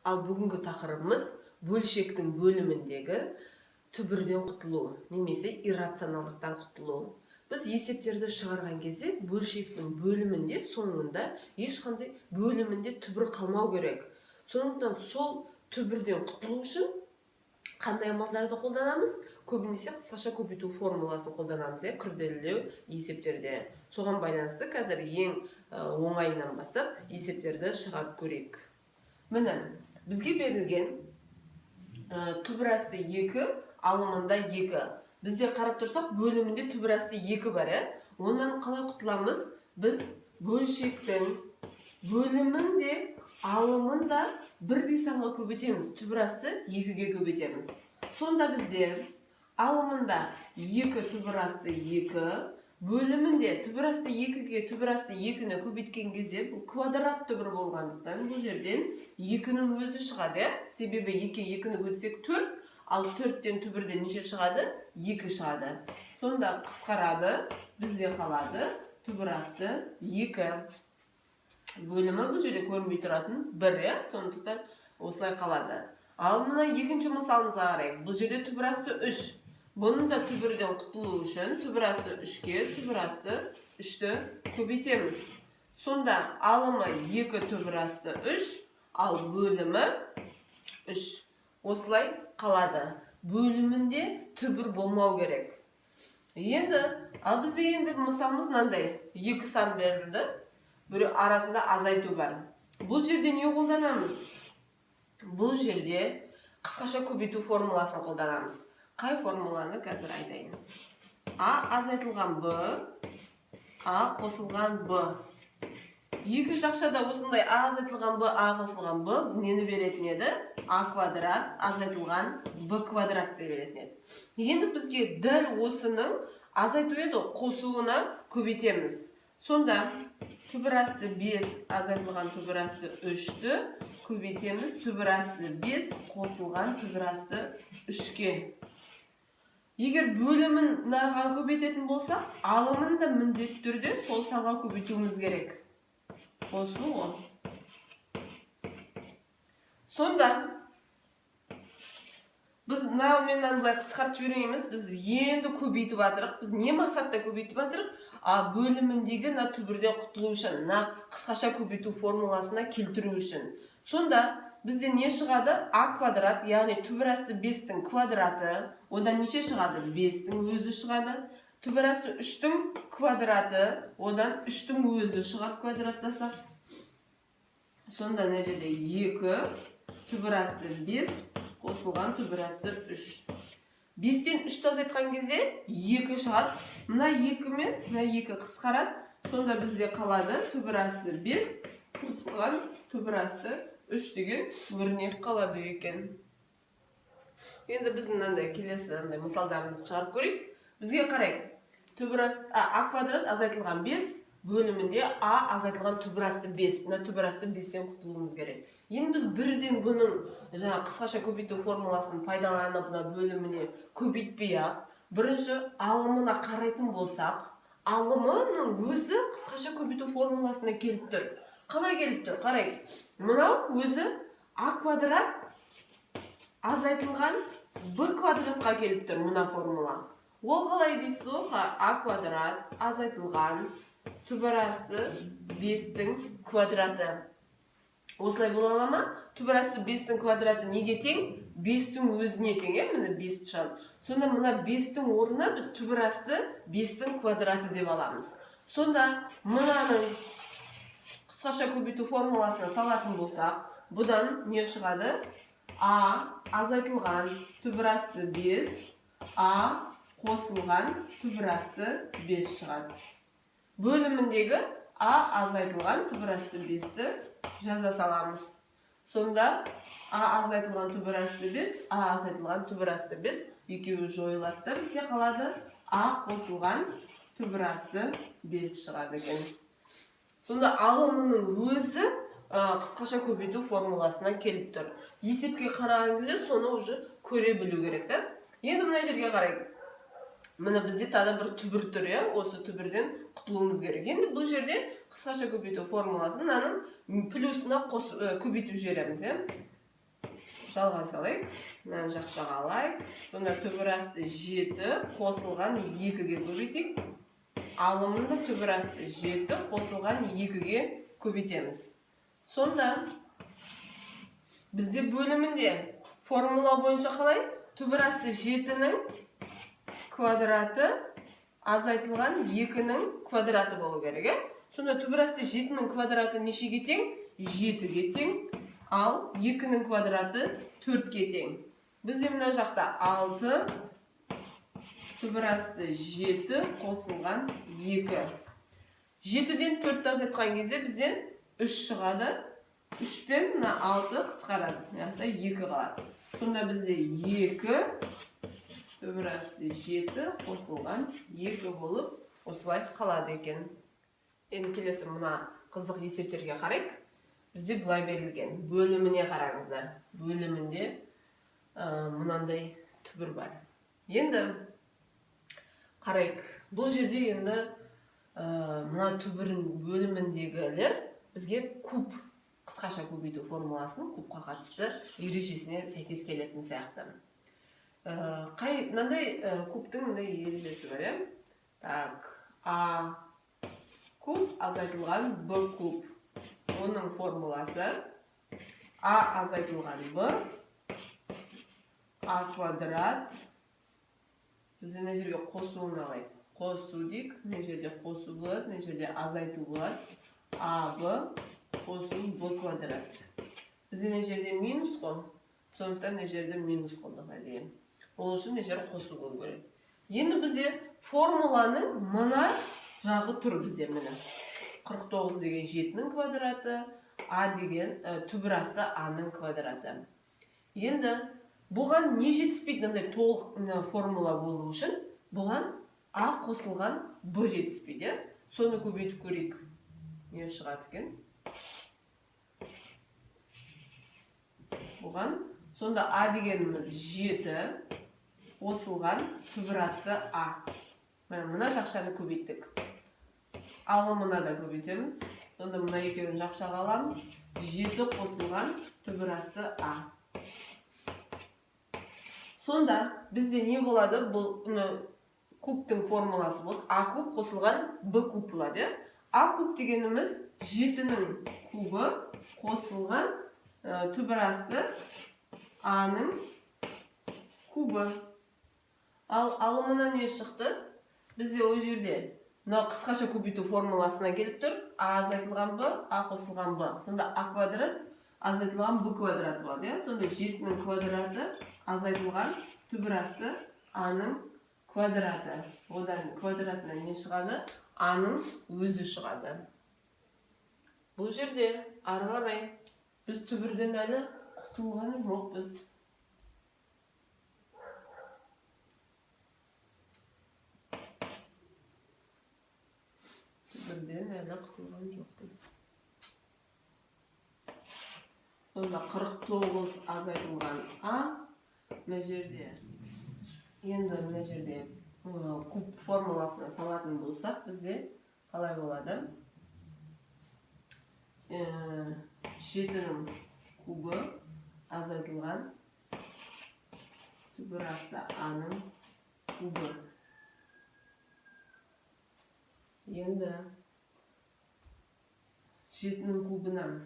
Ал бүгінгі тақырыбымыз бөлшектің бөліміндегі түбірден құтылу, немесе иррационалдықтан құтылу. Біз есептерді шығарған кезде бөлшектің бөлімінде соңында ешқандай бөлімінде түбір қалмау керек. Сондықтан сол түбірден құтылу үшін қандай амалдарды қолданамыз? Көбінесе қысқаша көбейту формуласын қолданамыз, күрделілеу есептерде. Соған байланысты қазір ең оңайынан бастап есептерді шығарып көрейік. Міне, бізге берілген түбір асты 2, алымында 2. Бізде қарап тұрсақ, бөлімінде түбір асты 2 бар. Онан қалай құтыламыз? Біз бөлшектің бөлімінде алымында бірдей санға көбейтеміз. Түбір асты 2-ге көбейтеміз. Сонда бізде алымында 2 түбір асты 2, бөлімінде түбір асты 2-ге түбір асты 2-ні көбейткен кезде бұл квадрат түбір болғандықтан бұл жерден 2-нің өзі шығады. Себебі 2-ні көбейтсек 4, ал 4-тен түбірден неше шығады? 2 шығады. Сонда қысқарады, бізде қалады түбір асты 2. Бөлімі бұл жерде көрінбей тұратын 1, сондықтан осылай қалады. Ал мына екінші мысалымызға қарайық. Бұл жерде түбір асты 3. Бұның да түбірден құтылу үшін түбір асты 3-ке түбір асты 3-ті көбейтеміз. Сонда алымы 2 түбір асты 3, ал бөлімі 3. Осылай қалады. Бөлімінде түбір болмау керек. Ал бізде енді мысалымыз мынандай. 2 сан берілді. Бір арасында азайту бар. Бұл жерде не қолданамыз? Бұл жерде қысқаша көбейту формуласын қолданамыз. Қай формуланы қазір айтайын? А азайтылған Б, А қосылған Б. Екі жақшада осындай А азайтылған Б, А қосылған Б нені беретін еді? А квадрат азайтылған Б квадрат деп беретін еді. Енді бізге дәл осының азайту еді, қосуына көбейтеміз. Сонда түбір асты 5 азайтылған түбір асты 3-ті көбейтеміз түбір асты 5 қосылған түбір асты 3-ке. Егер бөлімін наған көбейтетін болсақ, алымын да міндетті түрде сол санға көбейтуіміз керек. Қосу ғой. Сонда біз мынаумен былай қысқартып жібермейміз, біз енді көбейтіп жатырық. Біз не мақсатта көбейтіп жатырық? Бөліміндегі түбірден құтылу үшін, қысқаша көбейту формуласына келтіру үшін. Сонда бізде не шығады? А квадрат, яғни түбір асты 5-тің квадраты, одан неше шығады? 5-тің өзі шығады. Түбір асты 3-тің квадраты, одан 3-тің өзі шығады квадраттасақ. Сонда не жерде 2 түбір асты 5 қосылған түбір асты 3. 5-тен 3-ті азайтқан кезде 2 шығады. Мына 2 мен мына 2 қысқарады. Сонда бізде қалады түбір асты 5 қосылған түбір асты 3 деген өрнек қалады екен. Енді біз мынандай келесі мысалдарымызды шығарып көрейік. Бізге қарайық. Түбір асты А квадрат азайтылған 5 бөлімінде А азайтылған түбір асты 5. Мына түбір асты 5-тен құтылуымыз керек. Енді біз бірден бұның қысқаша көбейту формуласын пайдаланып бөліміне көбейтпей-ақ, бірінші алымына қарайтын болсақ, алымының өзі қысқаша көбейту формуласына келіп тұр. Қалай келіп тұр? Қарайық. Мынау өзі А квадрат азайтылған Б квадратқа келіп тұр мұна формула. Ол қалай дейсіз ғой? А квадрат азайтылған түбір асты 5-тің квадраты. Осылай бола ала ма? Түбір асты 5-тің квадраты неге тең? 5-тің өзіне тең, міне 5 шығады. Сонда мына 5-тің орнына біз түбір асты 5-тің квадраты деп аламыз. Сонда мынаның қысқаша көбейту формуласына салатын болсақ, бұдан не шығады? А азайтылған түбір асты 5, А қосылған түбір асты 5 шығады. Бөліміндегі А азайтылған түбір асты 5-ті жаза саламыз. Сонда А азайтылған түбір асты 5, А азайтылған түбір асты 5 екеуі жойылады. Бізде қалады А қосылған түбір асты 5 шығады екен. Сонда алымының өзі қысқаша көбейту формуласына келіп тұр. Есепке қараған кезде соны уже көре білу керек. Енді мына жерге қарайық. Мына бізде тағы бір түбір тұр, осы түбірден құтылуымыз керек. Енді бұл жерде қысқаша көбейту формуласын мынаның плюсына көбейтіп жібереміз. жалғаса алайық. Мынаны жақшаға алайық. Сонда түбір асты 7 қосылған 2-ге көбейтейік. Алымында түбір асты 7 қосылған 2-ге көбейтеміз. Сонда бізде бөлімінде формула бойынша қалай? Түбір асты 7-нің квадраты азайтылған 2-нің квадраты болу керек. Сонда түбір асты 7-нің квадраты нешеге тең? 7-ге тең. Ал 2-нің квадраты 4-ге тең. Бізде мына жақта 6 түбір асты 7 қосылған 2. 7-ден 4-ті азайтқан кезде бізден 3 шығады. 3 пен 6 қысқарады. Яғни 2 қалады. Сонда бізде 2 түбір асты 7 қосылған 2 болып осылай қалады екен. Енді келесі мына қызық есептерге қарайық. Бізде бұлай берілген. Бөліміне қараңыздар. Бөлімінде мынандай түбір бар. Енді қарайық. Бұл жерде енді мына түбірін бөліміндегілер бізге куб, қысқаша көбейту формуласының кубқа қатысты ережесіне сәйкес келетін сияқты. Мынандай кубтың мындай ережесі бар, иә? Так, А куб азайтылған Б куб. Оның формуласы А азайтылған Б, А квадрат. Бізде мына жерге қосуын алайық. Қосу дейік, мына жерде қосу болады, мына жерде азайту болады. А Б қосу Б квадрат. Бізде мына жерде минус қой. Сондықтан мына жерде минус қылдық дейін. Ол үшін мына жер қосу болу керек. Енді бізде формуланың мына жағы тұр бізде міне. 49 деген 7-нің квадраты, А деген түбір асты А-ның квадраты. Енді бұған не жетіспейді, мынандай толық формула болу үшін, бұған А қосылған Б жетіспейді. Соны көбейтіп көрейік. Не шығады екен? Бұған сонда А дегеніміз 7 қосылған түбір асты А. Мына жақшаны көбейттік. Алымына да көбейтеміз. Сонда мына екеуін жақшаға аламыз. 7 қосылған түбір асты А. Сонда бізде не болады? Бұл кубтың формуласы болды. А куб қосылған Б куб болады. А куб дегеніміз 7-нің кубы қосылған түбір асты А-ның кубы. Ал алымына не шықты? Бізде о жерде қысқаша көбейту формуласына келіп тұр. А азайтылған Б, А қосылған Б. Сонда А квадрат азайтылған Б квадрат болады. Сонда 7-нің квадраты азайтылған түбір асты А-ның квадраты. Одан квадратынан не шығады? А-ның өзі шығады. Бұл жерде ары қарай біз түбірден әлі құтылған жоқпыз. Түбірден әлі құтылған жоқпыз. Сонда 49 азайтылған А. Мына жерде енді мына жерде куб формуласына салатын болсақ, бізде қалай болады? 7-нің кубы азайтылған түбір асты А-ның кубы. Енді 7-нің кубынан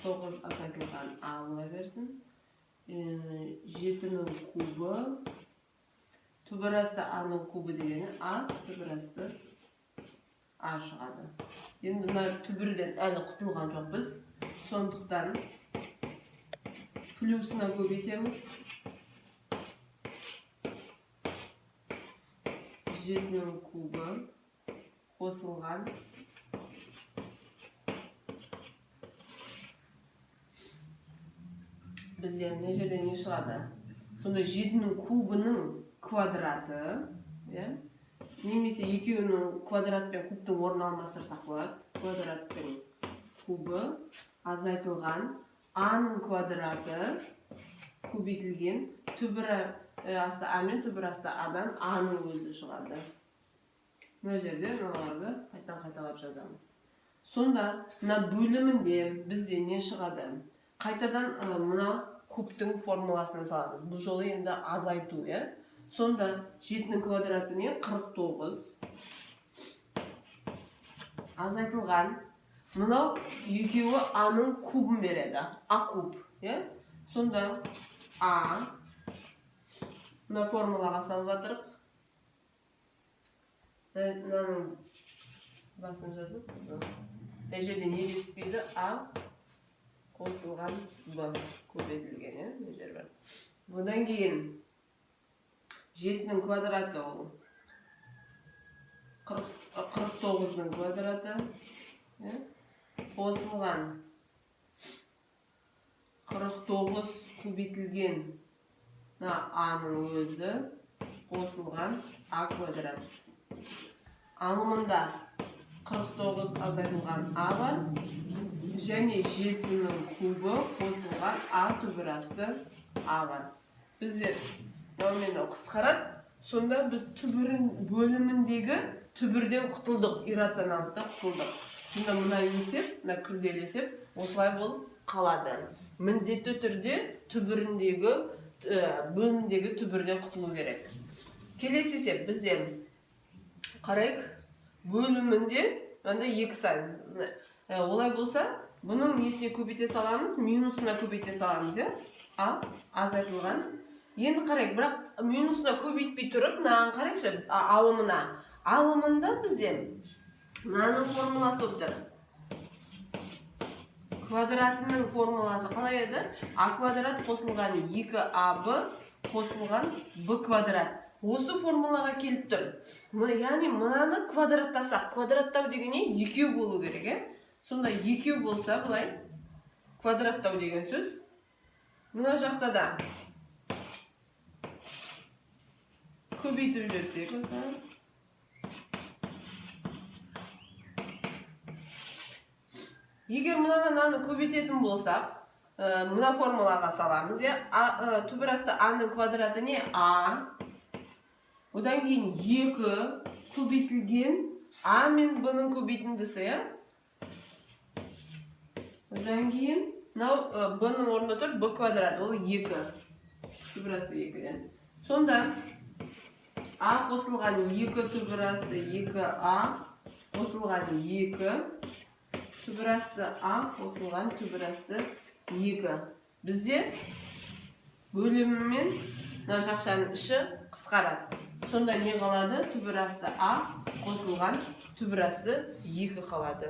49 азайтылған А бола берсін. 7-нің кубы түбір асты А-ның кубы дегені А түбір асты А шығады. Енді түбірден әлі құтылған жоқпыз. Сондықтан плюсына көбейтеміз. 7-нің кубы қосылған бізде мына жерде не шығады? Сонда 7-нің кубының квадраты, немесе екеуінің квадрат пен кубтың орнын алмастырсақ болады. Квадраттың кубы азайтылған А-ның квадраты көбейтілген түбір асты А мен түбір асты А-дан А-ның өзі шығады. Мына жерде мыналарды қайталап жазамыз. Сонда мына бөлімінде бізде не шығады? Қайтадан мына кубтың формуласына саламыз. Бұл жолы енді азайту, иә? Сонда 7-нің квадраты не? 49. Азайтылған. Мынау екеуі А-ның кубын береді. А куб, иә? Сонда А мына формулаға салып жатырық. Мынаның басын жазып. Мына жерде не жетіспейді? А қосылған Б көбейтілген, иә? Мына жер бар. Бұдан кейін 7-нің квадраты ол 49-ның квадраты, қосылған 49 көбейтілген А-ның өзі қосылған А квадрат. Алымында 49 азайтылған А бар, және 7-нің кубы қосылған А түбірасты А бар. Біздер қысқарады, сонда біз бөліміндегі түбірден құтылдық, иррационалдықтан құтылдық. Сонда мына есеп, мына күрделі есеп осылай болып қалады. Міндетті түрде бөлімдегі түбірден құтылу керек. Келесі есеп бізде қарайық, бөлімінде мында 2 сан. Олай болса, бұның несіне көбейте саламыз, минусына көбейте саламыз, иә? А азайтылған. Енді қарайық, бірақ минусына көбейтпей тұрып, мынаған қарайықшы, алымына. Алымында бізде мынаның формуласы болып тұр. Квадратының формуласы қалай еді? А квадрат қосылған 2АБ қосылған Б квадрат. Осы формулаға келіп тұр. Яғни мынаны квадраттасақ, квадраттау дегенне екеу болу керек, е? Сонда екеу болса, бұлай квадраттау деген сөз. Мына жақта да көбейтіп жүрсек, егер мынаны көбейтетін болсақ, мына формулаға саламыз, түбірасты А-ның квадраты не? А. Одан кейін 2 көбейтілген А мен Б-ның көбейтіндісі, одан кейін Б-ның орнында тұр Б квадрат, ол 2. Түбірасты 2-ден. Сонда А қосылған 2 түбірасты 2А қосылған 2 түбірасты А қосылған түбірасты 2. Бізде бөлімімен мына жақшаның іші қысқарады. Сонда не қалады? Түбірасты А қосылған түбірасты 2 қалады.